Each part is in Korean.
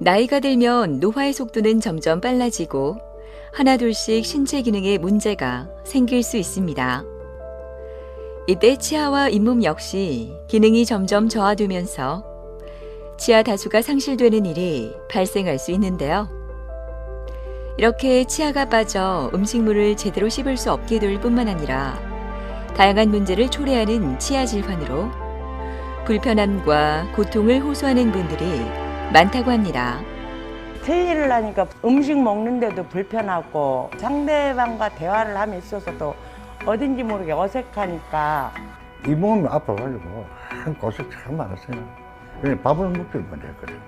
나이가 들면 노화의 속도는 점점 빨라지고 하나둘씩 신체 기능에 문제가 생길 수 있습니다. 이때 치아와 잇몸 역시 기능이 점점 저하되면서 치아 다수가 상실되는 일이 발생할 수 있는데요. 이렇게 치아가 빠져 음식물을 제대로 씹을 수 없게 될 뿐만 아니라 다양한 문제를 초래하는 치아 질환으로 불편함과 고통을 호소하는 분들이 많다고 합니다. 틀니를 하니까 음식 먹는데도 불편하고 상대방과 대화를 함에 있어서도 어딘지 모르게 어색하니까 이 몸이 아파가지고 고생 참 많았어요. 그냥 밥을 먹지를 못했거든.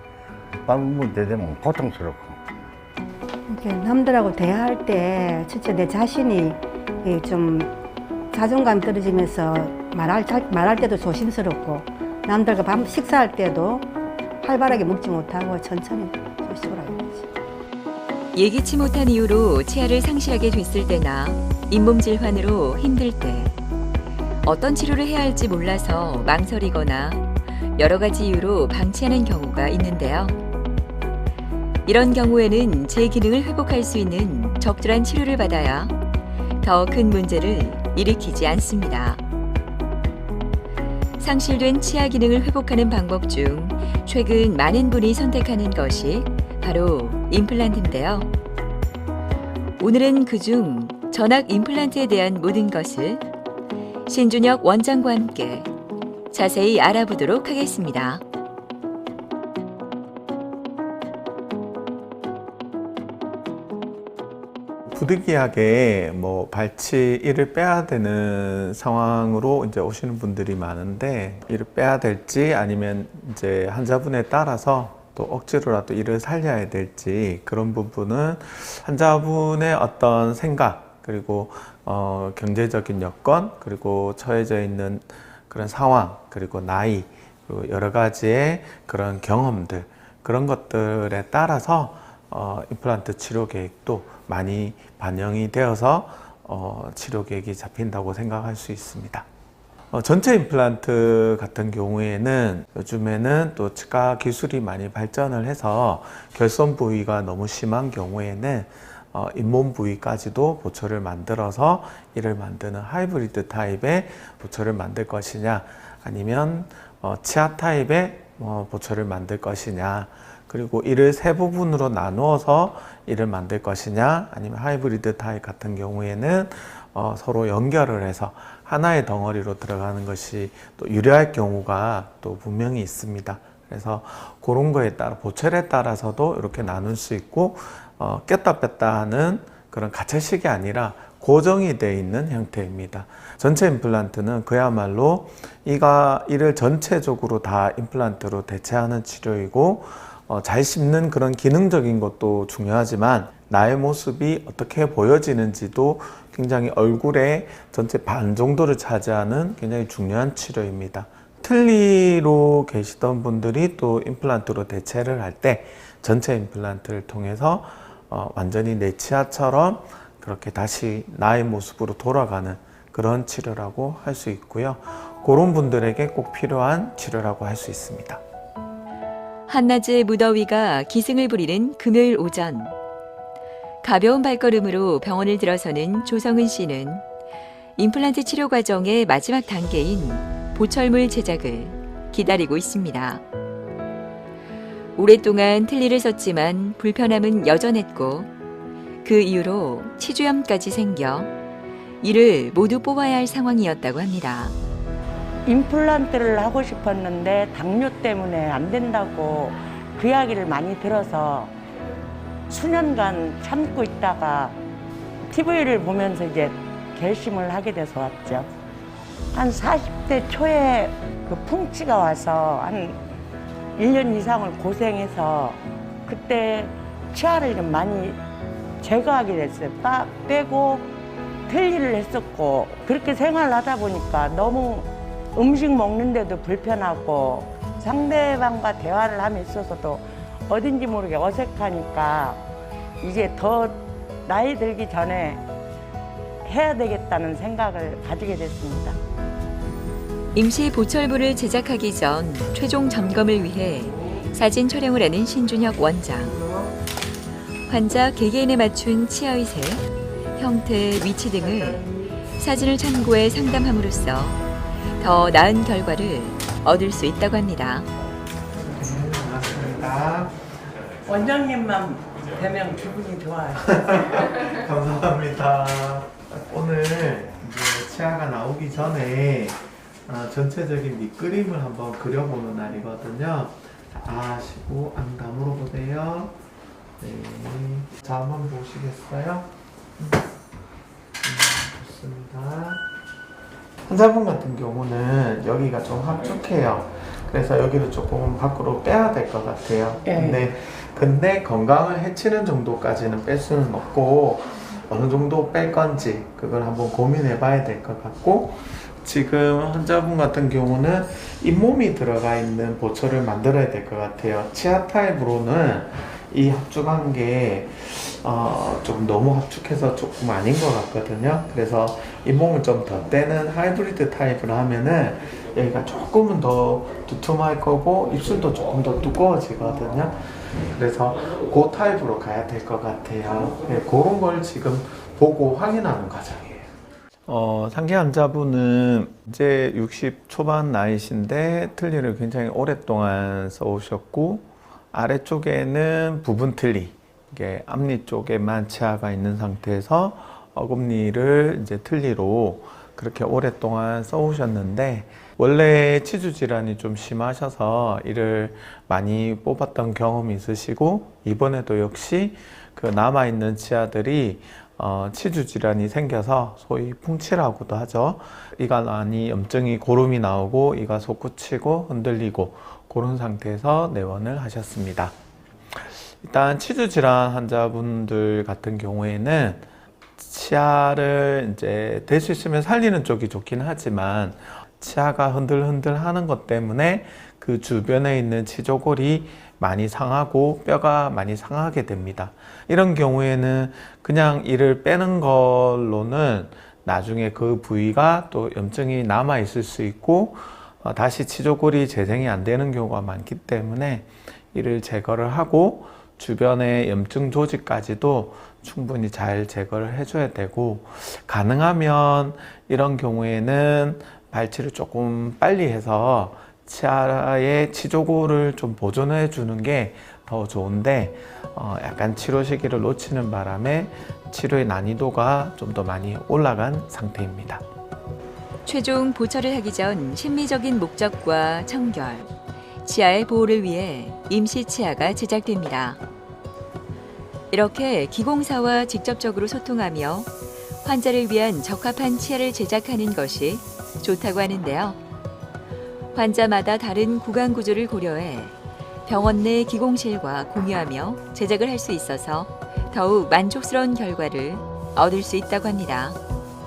밥을 먹을 때 되면 고통스럽고. 이렇게 남들하고 대화할 때 진짜 내 자신이 좀 자존감이 떨어지면서 말할 때도 조심스럽고 남들과 밥 식사할 때도 활발하게 먹지 못하고 천천히 조심하게 되지. 예기치 못한 이유로 치아를 상실하게 됐을 때나 잇몸 질환으로 힘들 때 어떤 치료를 해야 할지 몰라서 망설이거나 여러 가지 이유로 방치하는 경우가 있는데요. 이런 경우에는 제 기능을 회복할 수 있는 적절한 치료를 받아야 더 큰 문제를 일으키지 않습니다. 상실된 치아 기능을 회복하는 방법 중 최근 많은 분이 선택하는 것이 바로 임플란트인데요. 오늘은 그중 전악 임플란트에 대한 모든 것을 신준혁 원장과 함께 자세히 알아보도록 하겠습니다. 부득이하게 발치 이를 빼야 되는 상황으로 이제 오시는 분들이 많은데, 이를 빼야 될지 아니면 이제 환자분에 따라서 또 억지로라도 이를 살려야 될지, 그런 부분은 환자분의 어떤 생각, 그리고 경제적인 여건, 그리고 처해져 있는 그런 상황, 그리고 나이, 그리고 여러 가지의 그런 경험들, 그런 것들에 따라서 임플란트 치료 계획도 많이 반영이 되어서 치료 계획이 잡힌다고 생각할 수 있습니다. 전체 임플란트 같은 경우에는 요즘에는 또 치과 기술이 많이 발전을 해서 결손 부위가 너무 심한 경우에는 잇몸 부위까지도 보초를 만들어서 이를 만드는 하이브리드 타입의 보초를 만들 것이냐, 아니면 치아 타입의 보초를 만들 것이냐, 그리고 이를 세 부분으로 나누어서 이를 만들 것이냐, 아니면 하이브리드 타입 같은 경우에는 서로 연결을 해서 하나의 덩어리로 들어가는 것이 또 유리할 경우가 또 분명히 있습니다. 그래서 그런 거에 따라, 보철에 따라서도 이렇게 나눌 수 있고, 꼈다 뺐다 하는 그런 가채식이 아니라 고정이 되어 있는 형태입니다. 전체 임플란트는 그야말로 이를 전체적으로 다 임플란트로 대체하는 치료이고, 잘 씹는 그런 기능적인 것도 중요하지만 나의 모습이 어떻게 보여지는지도 굉장히 얼굴의 전체 반 정도를 차지하는 굉장히 중요한 치료입니다. 틀니로 계시던 분들이 또 임플란트로 대체를 할 때 전체 임플란트를 통해서 완전히 내 치아처럼 그렇게 다시 나의 모습으로 돌아가는 그런 치료라고 할 수 있고요. 그런 분들에게 꼭 필요한 치료라고 할 수 있습니다. 한낮의 무더위가 기승을 부리는 금요일 오전, 가벼운 발걸음으로 병원을 들어서는 조성은 씨는 임플란트 치료 과정의 마지막 단계인 보철물 제작을 기다리고 있습니다. 오랫동안 틀니를 썼지만 불편함은 여전했고, 그 이후로 치주염까지 생겨 이를 모두 뽑아야 할 상황이었다고 합니다. 임플란트를 하고 싶었는데 당뇨 때문에 안 된다고 그 이야기를 많이 들어서 수년간 참고 있다가 TV를 보면서 이제 결심을 하게 돼서 왔죠. 한 40대 초에 그 풍치가 와서 한 1년 이상을 고생해서 그때 치아를 좀 많이 제거하게 됐어요. 빼고 틀니를 했었고, 그렇게 생활을 하다 보니까 너무 음식 먹는데도 불편하고 상대방과 대화를 함에 있어서도 어딘지 모르게 어색하니까 이제 더 나이 들기 전에 해야 되겠다는 생각을 가지게 됐습니다. 임시 보철물을 제작하기 전 최종 점검을 위해 사진 촬영을 하는 신준혁 원장. 환자 개개인에 맞춘 치아의 색, 형태, 위치 등을 사진을 참고해 상담함으로써 더 나은 결과를 얻을 수 있다고 합니다. 반갑습니다. 원장님만 되면 기분이 좋아요. 감사합니다. 오늘 이제 치아가 나오기 전에 전체적인 밑그림을 한번 그려보는 날이거든요. 하시고 안 다물어 보세요. 네. 자, 한번 보시겠어요? 좋습니다. 환자분 같은 경우는 여기가 좀 합축해요. 그래서 여기를 조금 밖으로 빼야 될 것 같아요. 근데 건강을 해치는 정도까지는 뺄 수는 없고 어느 정도 뺄 건지 그걸 한번 고민해 봐야 될 것 같고, 지금 환자분 같은 경우는 잇몸이 들어가 있는 보초를 만들어야 될 것 같아요. 치아 타입으로는 이 합축한 게 좀 너무 합축해서 조금 아닌 것 같거든요. 그래서 잇몸을 좀 더 떼는 하이브리드 타입을 하면은 여기가 조금은 더 두툼할 거고 입술도 조금 더 두꺼워지거든요. 그래서 그 타입으로 가야 될 것 같아요. 네, 그런 걸 지금 보고 확인하는 과정이에요. 상기 환자분은 이제 60 초반 나이신데 틀니를 굉장히 오랫동안 써오셨고, 아래쪽에는 부분 틀니, 이게 앞니 쪽에만 치아가 있는 상태에서 어금니를 이제 틀니로 그렇게 오랫동안 써오셨는데, 원래 치주 질환이 좀 심하셔서 이를 많이 뽑았던 경험이 있으시고, 이번에도 역시 그 남아있는 치아들이 치주 질환이 생겨서 소위 풍치라고도 하죠. 이가 안이 염증이 고름이 나오고 이가 솟구치고 흔들리고 그런 상태에서 내원을 하셨습니다. 일단 치주 질환 환자분들 같은 경우에는 치아를 이제 될 수 있으면 살리는 쪽이 좋긴 하지만 치아가 흔들흔들 하는 것 때문에 그 주변에 있는 치조골이 많이 상하고 뼈가 많이 상하게 됩니다. 이런 경우에는 그냥 이를 빼는 걸로는 나중에 그 부위가 또 염증이 남아 있을 수 있고 다시 치조골이 재생이 안 되는 경우가 많기 때문에 이를 제거를 하고 주변의 염증 조직까지도 충분히 잘 제거를 해줘야 되고, 가능하면 이런 경우에는 발치를 조금 빨리 해서 치아의 치조골을 좀 보존해 주는 게 더 좋은데, 약간 치료 시기를 놓치는 바람에 치료의 난이도가 좀 더 많이 올라간 상태입니다. 최종 보철을 하기 전 심리적인 목적과 청결, 치아의 보호를 위해 임시 치아가 제작됩니다. 이렇게 기공사와 직접적으로 소통하며 환자를 위한 적합한 치아를 제작하는 것이 좋다고 하는데요. 환자마다 다른 구강 구조를 고려해 병원 내 기공실과 공유하며 제작을 할 수 있어서 더욱 만족스러운 결과를 얻을 수 있다고 합니다.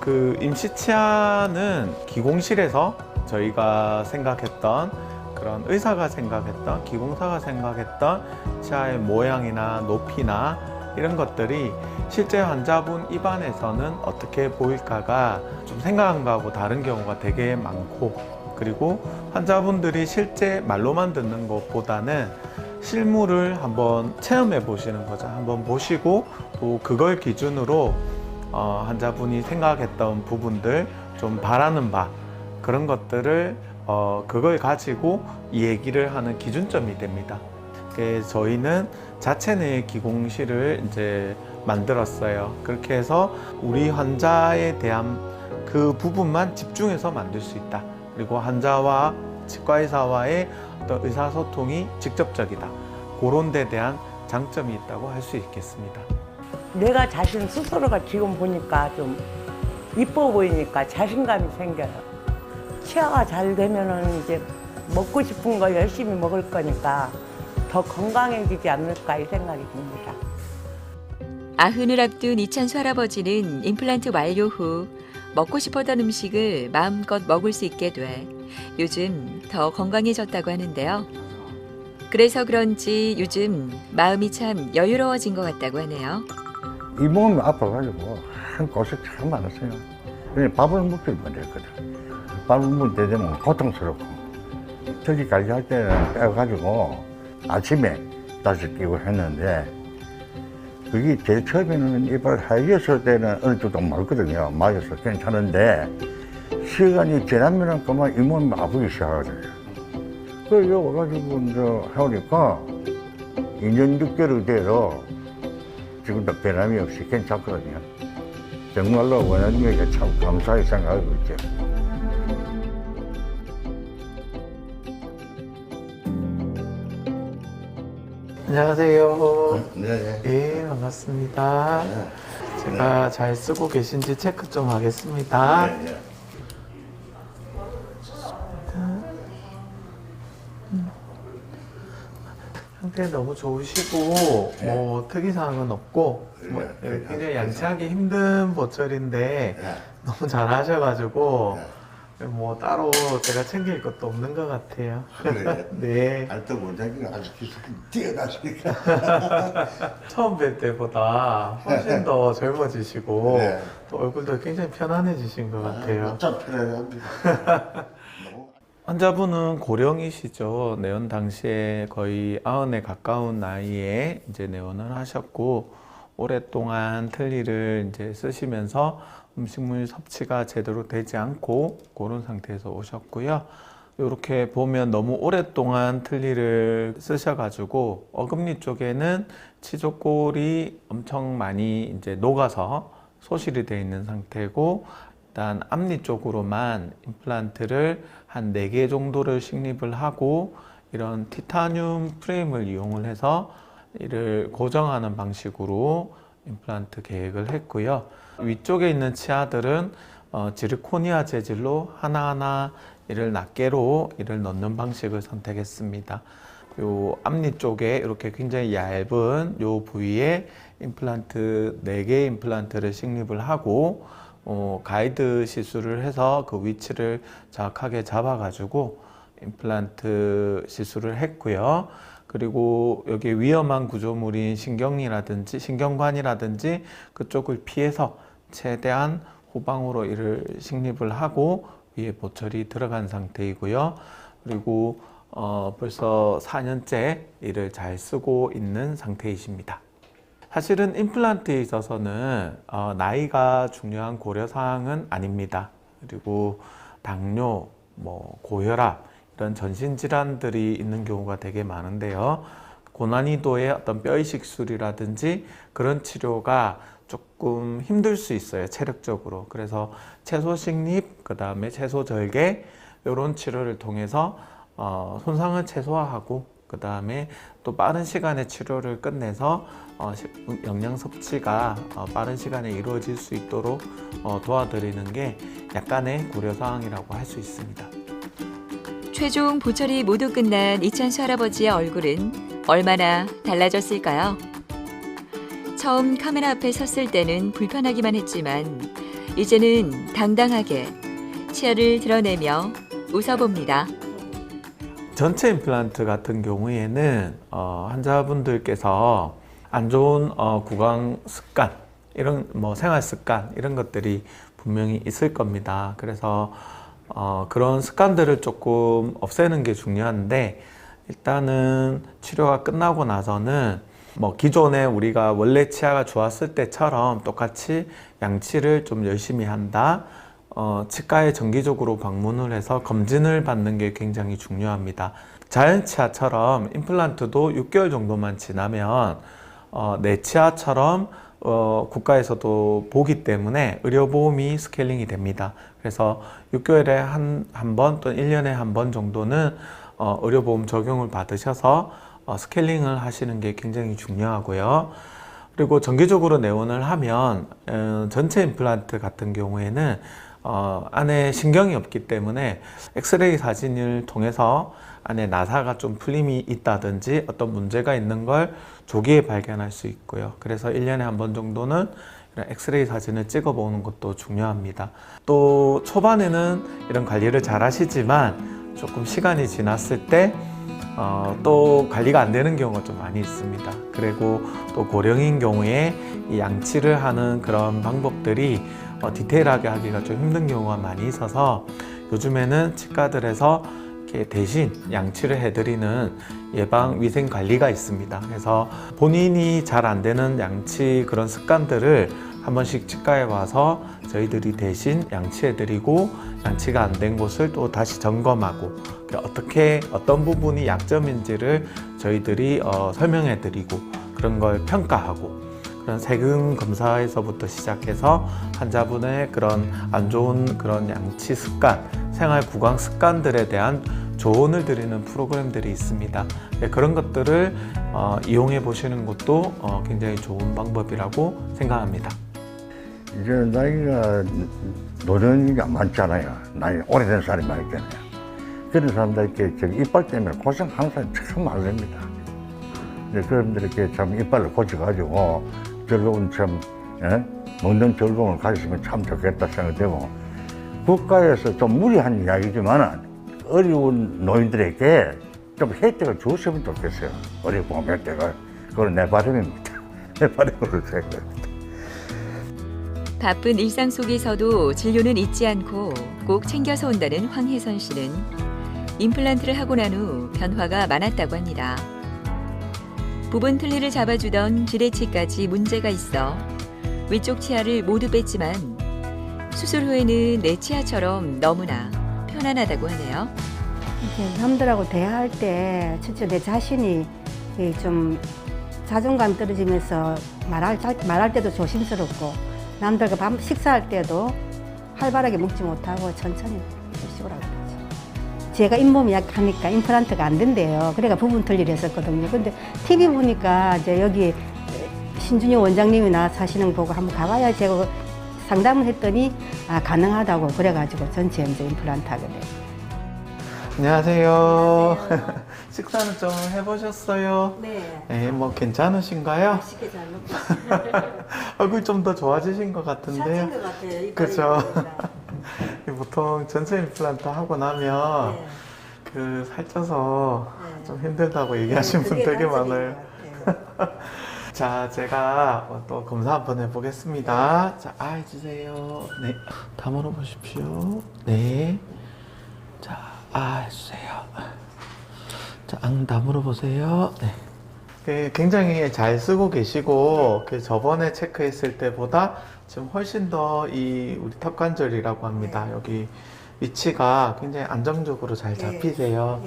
그 임시 치아는 기공실에서 저희가 생각했던 그런 의사가 생각했던, 기공사가 생각했던 치아의 모양이나 높이나 이런 것들이 실제 환자분 입안에서는 어떻게 보일까가 좀 생각한 거하고 다른 경우가 되게 많고, 그리고 환자분들이 실제 말로만 듣는 것보다는 실물을 한번 체험해 보시는 거죠. 한번 보시고 또 그걸 기준으로 환자분이 생각했던 부분들, 좀 바라는 바, 그런 것들을 그걸 가지고 이 얘기를 하는 기준점이 됩니다. 그래서 저희는 자체 내 기공실을 이제 만들었어요. 그렇게 해서 우리 환자에 대한 그 부분만 집중해서 만들 수 있다. 그리고 환자와 치과의사와의 어떤 의사소통이 직접적이다. 그런 데 대한 장점이 있다고 할 수 있겠습니다. 내가 자신 스스로가 지금 보니까 좀 이뻐 보이니까 자신감이 생겨요. 치아가 잘 되면은 이제 먹고 싶은 거 열심히 먹을 거니까 더 건강해지지 않을까 이 생각이 듭니다. 아흔을 앞둔 이찬수 할아버지는 임플란트 완료 후 먹고 싶었던 음식을 마음껏 먹을 수 있게 돼 요즘 더 건강해졌다고 하는데요. 그래서 그런지 요즘 마음이 참 여유로워진 것 같다고 하네요. 이 몸이 아파가지고 한 고생 참 많았어요. 그냥 밥을 먹질 못했거든. 밥을 먹을 때 되면 고통스럽고, 특히 관리할 때는 빼가지고 아침에 다시 끼고 했는데 그게 제일 처음에는 이빨 하얘졌을 때는 어느 정도 맑거든요. 맞아서 괜찮은데 시간이 지나면 그만 잇몸이 아프기 시작하거든요. 그래서 와가지고 이제 하니까 2년 6개월 돼도 지금도 변함이 없이 괜찮거든요. 정말로 원장님에게 참 감사히 생각하고 있죠. 안녕하세요. 네. 예, 반갑습니다. 제가 잘 쓰고 계신지 체크 좀 하겠습니다. 네. 상태 너무 좋으시고 뭐 특이사항은 없고 뭐 굉장히 양치하기 힘든 보철인데 너무 잘하셔가지고 뭐 따로 제가 챙길 것도 없는 것 같아요. 그래요? 네. 또 원장님이 아주 기술이 뛰어나시니까. 처음 뵐 때보다 훨씬 더 젊어지시고 네. 또 얼굴도 굉장히 편안해지신 것 같아요. 참 편안합니다. 환자분은 고령이시죠. 내원 당시에 거의 90에 가까운 나이에 이제 내원을 하셨고 오랫동안 틀니를 이제 쓰시면서 음식물 섭취가 제대로 되지 않고 그런 상태에서 오셨고요. 이렇게 보면 너무 오랫동안 틀니를 쓰셔가지고 어금니 쪽에는 치조골이 엄청 많이 이제 녹아서 소실이 되어 있는 상태고 일단 앞니 쪽으로만 임플란트를 한 4개 정도를 식립을 하고 이런 티타늄 프레임을 이용을 해서 이를 고정하는 방식으로 임플란트 계획을 했고요. 위쪽에 있는 치아들은 지르코니아 재질로 하나하나 이를 낱개로 이를 넣는 방식을 선택했습니다. 요 앞니 쪽에 이렇게 굉장히 얇은 요 부위에 임플란트 4개의 임플란트를 식립을 하고 가이드 시술을 해서 그 위치를 정확하게 잡아가지고 임플란트 시술을 했고요. 그리고 여기 위험한 구조물인 신경이라든지 신경관이라든지 그쪽을 피해서 최대한 후방으로 이를 식립을 하고 위에 보철이 들어간 상태이고요. 그리고 벌써 4년째 이를 잘 쓰고 있는 상태이십니다. 사실은 임플란트에 있어서는 나이가 중요한 고려사항은 아닙니다. 그리고 당뇨, 고혈압 이런 전신질환들이 있는 경우가 되게 많은데요. 고난이도의 어떤 뼈이식술이라든지 그런 치료가 조금 힘들 수 있어요, 체력적으로. 그래서 채소식립, 그 다음에 채소절개 이런 치료를 통해서 손상을 최소화하고 그 다음에 또 빠른 시간에 치료를 끝내서 영양 섭취가 빠른 시간에 이루어질 수 있도록 도와드리는 게 약간의 고려사항이라고 할 수 있습니다. 최종 보철이 모두 끝난 이찬수 할아버지의 얼굴은 얼마나 달라졌을까요? 처음 카메라 앞에 섰을 때는 불편하기만 했지만 이제는 당당하게 치아를 드러내며 웃어봅니다. 전체 임플란트 같은 경우에는 환자분들께서 안 좋은 구강 습관, 이런 생활 습관 이런 것들이 분명히 있을 겁니다. 그래서 그런 습관들을 조금 없애는 게 중요한데 일단은 치료가 끝나고 나서는 기존에 우리가 원래 치아가 좋았을 때처럼 똑같이 양치를 좀 열심히 한다. 치과에 정기적으로 방문을 해서 검진을 받는 게 굉장히 중요합니다. 자연 치아처럼 임플란트도 6개월 정도만 지나면 내 치아처럼 국가에서도 보기 때문에 의료보험이 스케일링이 됩니다. 그래서 6개월에 한 번 또는 1년에 한 번 정도는 의료보험 적용을 받으셔서 스케일링을 하시는 게 굉장히 중요하고요. 그리고 정기적으로 내원을 하면 전체 임플란트 같은 경우에는 안에 신경이 없기 때문에 엑스레이 사진을 통해서 안에 나사가 좀 풀림이 있다든지 어떤 문제가 있는 걸 조기에 발견할 수 있고요. 그래서 1년에 한 번 정도는 이런 엑스레이 사진을 찍어보는 것도 중요합니다. 또 초반에는 이런 관리를 잘 하시지만 조금 시간이 지났을 때 또 관리가 안 되는 경우가 좀 많이 있습니다. 그리고 또 고령인 경우에 이 양치를 하는 그런 방법들이 디테일하게 하기가 좀 힘든 경우가 많이 있어서 요즘에는 치과들에서 이렇게 대신 양치를 해드리는 예방 위생 관리가 있습니다. 그래서 본인이 잘 안 되는 양치 그런 습관들을 한 번씩 치과에 와서 저희들이 대신 양치해드리고 양치가 안 된 곳을 또 다시 점검하고 어떤 부분이 약점인지를 저희들이 설명해드리고 그런 걸 평가하고 그런 세금 검사에서부터 시작해서 환자분의 그런 안 좋은 그런 양치 습관, 생활 구강 습관들에 대한 조언을 드리는 프로그램들이 있습니다. 그런 것들을 이용해 보시는 것도 굉장히 좋은 방법이라고 생각합니다. 이제 나이가 노년이 많잖아요. 나이 오래된 사람이 많잖아요. 그런 사람들 이렇게 이빨 때문에 고생하는 사람이 참 많습니다. 그런들 이렇게 참 이빨을 고쳐가지고 즐거운 먹는 즐거움을 가지시면 참 좋겠다 생각되고, 국가에서 좀 무리한 이야기지만 어려운 노인들에게 좀 혜택을 주었으면 좋겠어요. 어려운 혜택을. 그건 내 바람입니다. 내 바람으로 생각합니다. 바쁜 일상 속에서도 진료는 잊지 않고 꼭 챙겨서 온다는 황혜선 씨는 임플란트를 하고 난 후 변화가 많았다고 합니다. 부분 틀니를 잡아주던 지뢰치까지 문제가 있어 위쪽 치아를 모두 뺐지만 수술 후에는 내 치아처럼 너무나 편안하다고 하네요. 이렇게 남들하고 대화할 때 진짜 내 자신이 좀 자존감 떨어지면서 말할 때도 조심스럽고, 남들과 밥 식사할 때도 활발하게 먹지 못하고 천천히 드시고라고 그러죠. 제가 잇몸이 약하니까 임플란트가 안 된대요. 그래가 부분 틀니를 했었거든요. 근데 TV 보니까 이제 여기 신준영 원장님이 나와서 하시는 거 보고 한번 가봐야 제가 상담을 했더니 가능하다고 그래가지고 전체 이제 임플란트 하게 돼요. 안녕하세요. 식사는 좀 해보셨어요? 네. 네, 뭐 괜찮으신가요? 맛있게 잘 먹고 얼굴 좀 더 좋아지신 것 같은데요. 것 같아요. 그죠? 보통 전체 임플란트 하고 나면 네. 그 살쪄서 네. 좀 힘들다고 얘기하시는 분 되게 많아요. 자, 제가 또 검사 한번 해보겠습니다. 자, 해주세요. 네, 다 물어보십시오. 네. 자, 해주세요. 자, 다 물어보세요. 네. 굉장히 잘 쓰고 계시고, 저번에 체크했을 때보다 지금 훨씬 더 우리 턱관절이라고 합니다. 여기 위치가 굉장히 안정적으로 잘 잡히세요.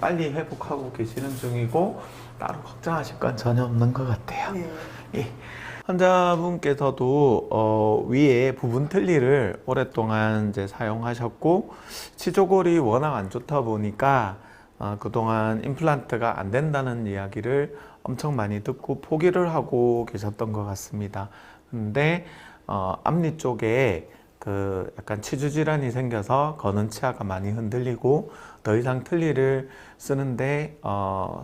빨리 회복하고 계시는 중이고, 따로 걱정하실 건 전혀 없는 것 같아요. 예. 환자분께서도 위에 부분 틀니를 오랫동안 이제 사용하셨고, 치조골이 워낙 안 좋다 보니까 그동안 임플란트가 안 된다는 이야기를 엄청 많이 듣고 포기를 하고 계셨던 것 같습니다. 근데 앞니 쪽에 약간 치주 질환이 생겨서 거는 치아가 많이 흔들리고 더 이상 틀니를 쓰는데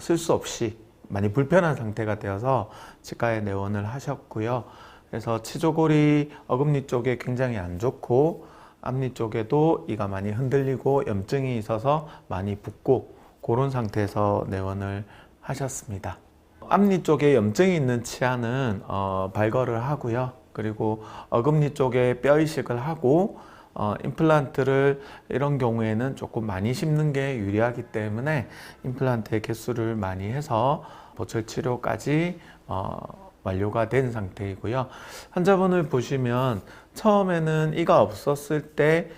쓸 수 없이 많이 불편한 상태가 되어서 치과에 내원을 하셨고요. 그래서 치조골이 어금니 쪽에 굉장히 안 좋고 앞니 쪽에도 이가 많이 흔들리고 염증이 있어서 많이 붓고 그런 상태에서 내원을 하셨습니다. 앞니 쪽에 염증이 있는 치아는 발거를 하고요. 그리고 어금니 쪽에 뼈 이식을 하고 임플란트를 이런 경우에는 조금 많이 심는 게 유리하기 때문에 임플란트의 개수를 많이 해서 보철 치료까지 완료가 된 상태이고요. 환자분을 보시면 처음에는 이가 없었을 때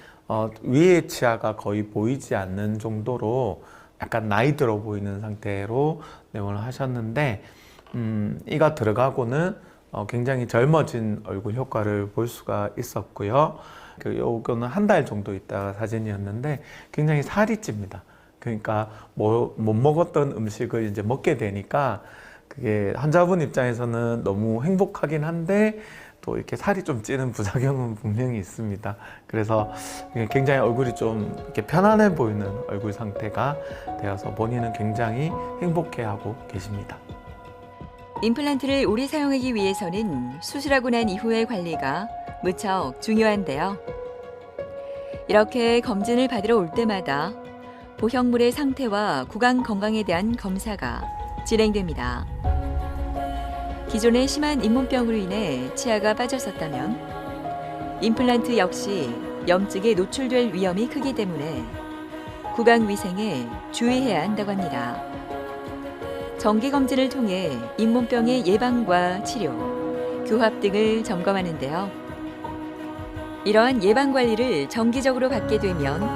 위의 치아가 거의 보이지 않는 정도로 약간 나이 들어 보이는 상태로 내원을 하셨는데 이가 들어가고는 굉장히 젊어진 얼굴 효과를 볼 수가 있었고요. 요거는 한 달 정도 있다가 사진이었는데 굉장히 살이 찝니다. 그러니까 못 먹었던 음식을 이제 먹게 되니까 그게 환자분 입장에서는 너무 행복하긴 한데 또 이렇게 살이 좀 찌는 부작용은 분명히 있습니다. 그래서 굉장히 얼굴이 좀 이렇게 편안해 보이는 얼굴 상태가 되어서 본인은 굉장히 행복해하고 계십니다. 임플란트를 오래 사용하기 위해서는 수술하고 난 이후의 관리가 무척 중요한데요. 이렇게 검진을 받으러 올 때마다 보형물의 상태와 구강 건강에 대한 검사가 진행됩니다. 기존의 심한 잇몸병으로 인해 치아가 빠졌었다면 임플란트 역시 염증에 노출될 위험이 크기 때문에 구강 위생에 주의해야 한다고 합니다. 정기검진을 통해 잇몸병의 예방과 치료, 교합 등을 점검하는데요. 이러한 예방관리를 정기적으로 받게 되면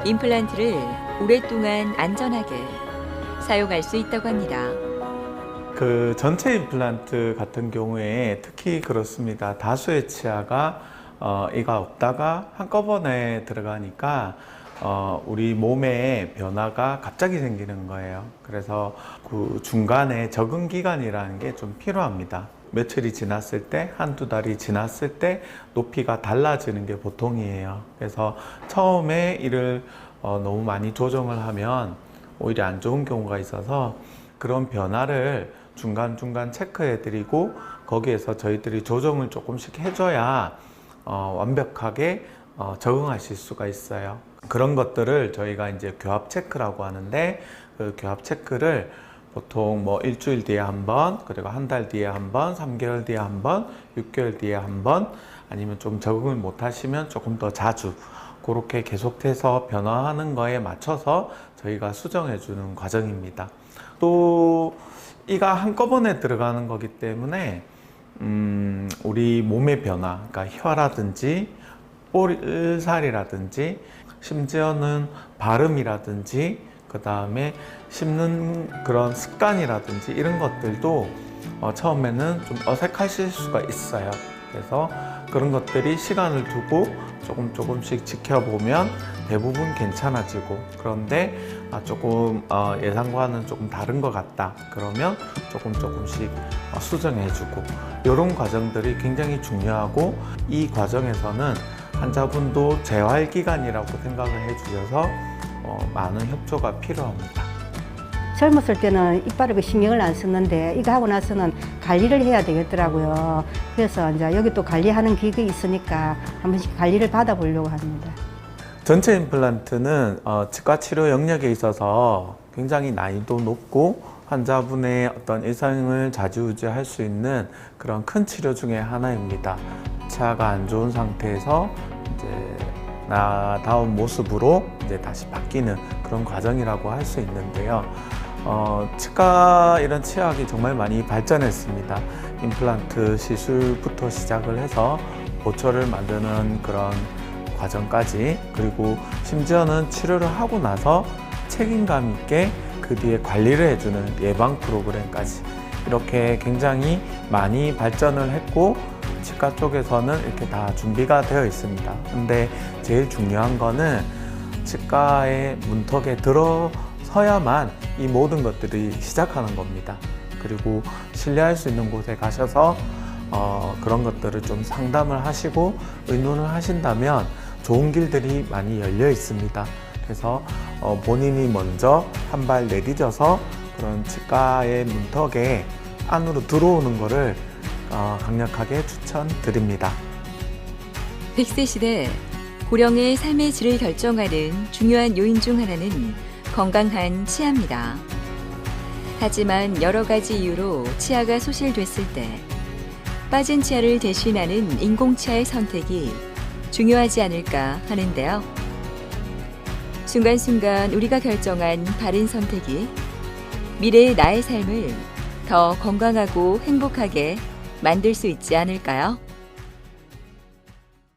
임플란트를 오랫동안 안전하게 사용할 수 있다고 합니다. 그 전체 임플란트 같은 경우에 특히 그렇습니다. 다수의 치아가 이가 없다가 한꺼번에 들어가니까 우리 몸에 변화가 갑자기 생기는 거예요. 그래서 그 중간에 적응 기간이라는 게 좀 필요합니다. 며칠이 지났을 때, 한두 달이 지났을 때 높이가 달라지는 게 보통이에요. 그래서 처음에 이를 너무 많이 조정을 하면 오히려 안 좋은 경우가 있어서 그런 변화를 중간중간 체크해 드리고 거기에서 저희들이 조정을 조금씩 해줘야 완벽하게 적응하실 수가 있어요. 그런 것들을 저희가 이제 교합 체크라고 하는데, 그 교합 체크를 보통 뭐 일주일 뒤에 한 번, 그리고 한 달 뒤에 한 번, 3개월 뒤에 한 번, 6개월 뒤에 한 번, 아니면 좀 적응을 못 하시면 조금 더 자주, 그렇게 계속해서 변화하는 거에 맞춰서 저희가 수정해 주는 과정입니다. 또 이가 한꺼번에 들어가는 거기 때문에 우리 몸의 변화, 그러니까 혀라든지 볼살이라든지 심지어는 발음이라든지 그 다음에 씹는 그런 습관이라든지 이런 것들도 처음에는 좀 어색하실 수가 있어요. 그래서 그런 것들이 시간을 두고 조금씩 지켜보면 대부분 괜찮아지고, 그런데 조금 예상과는 조금 다른 것 같다 그러면 조금씩 수정해주고, 이런 과정들이 굉장히 중요하고, 이 과정에서는 환자분도 재활 기간이라고 생각을 해주셔서 많은 협조가 필요합니다. 젊었을 때는 이빨에 신경을 안 썼는데 이거 하고 나서는 관리를 해야 되겠더라고요. 그래서 이제 여기 또 관리하는 기계가 있으니까 한 번씩 관리를 받아보려고 합니다. 전체 임플란트는 치과 치료 영역에 있어서 굉장히 난이도 높고 환자분의 어떤 일상을 좌지우지할 수 있는 그런 큰 치료 중에 하나입니다. 치아가 안 좋은 상태에서 이제 나다운 모습으로 이제 다시 바뀌는 그런 과정이라고 할 수 있는데요. 치과 이런 치학이 정말 많이 발전했습니다. 임플란트 시술부터 시작을 해서 보초를 만드는 그런 과정까지, 그리고 심지어는 치료를 하고 나서 책임감 있게 그 뒤에 관리를 해주는 예방 프로그램까지, 이렇게 굉장히 많이 발전을 했고 치과 쪽에서는 이렇게 다 준비가 되어 있습니다. 근데 제일 중요한 거는 치과의 문턱에 들어서야만 이 모든 것들이 시작하는 겁니다. 그리고 신뢰할 수 있는 곳에 가셔서 그런 것들을 좀 상담을 하시고 의논을 하신다면 좋은 길들이 많이 열려 있습니다. 그래서 본인이 먼저 한 발 내딛어서 그런 치과의 문턱에 안으로 들어오는 거를 강력하게 추천드립니다. 100세 시대 고령의 삶의 질을 결정하는 중요한 요인 중 하나는 건강한 치아입니다. 하지만 여러 가지 이유로 치아가 소실됐을 때 빠진 치아를 대신하는 인공치아의 선택이 중요하지 않을까 하는데요. 순간순간 우리가 결정한 바른 선택이 미래의 나의 삶을 더 건강하고 행복하게 만들 수 있지 않을까요?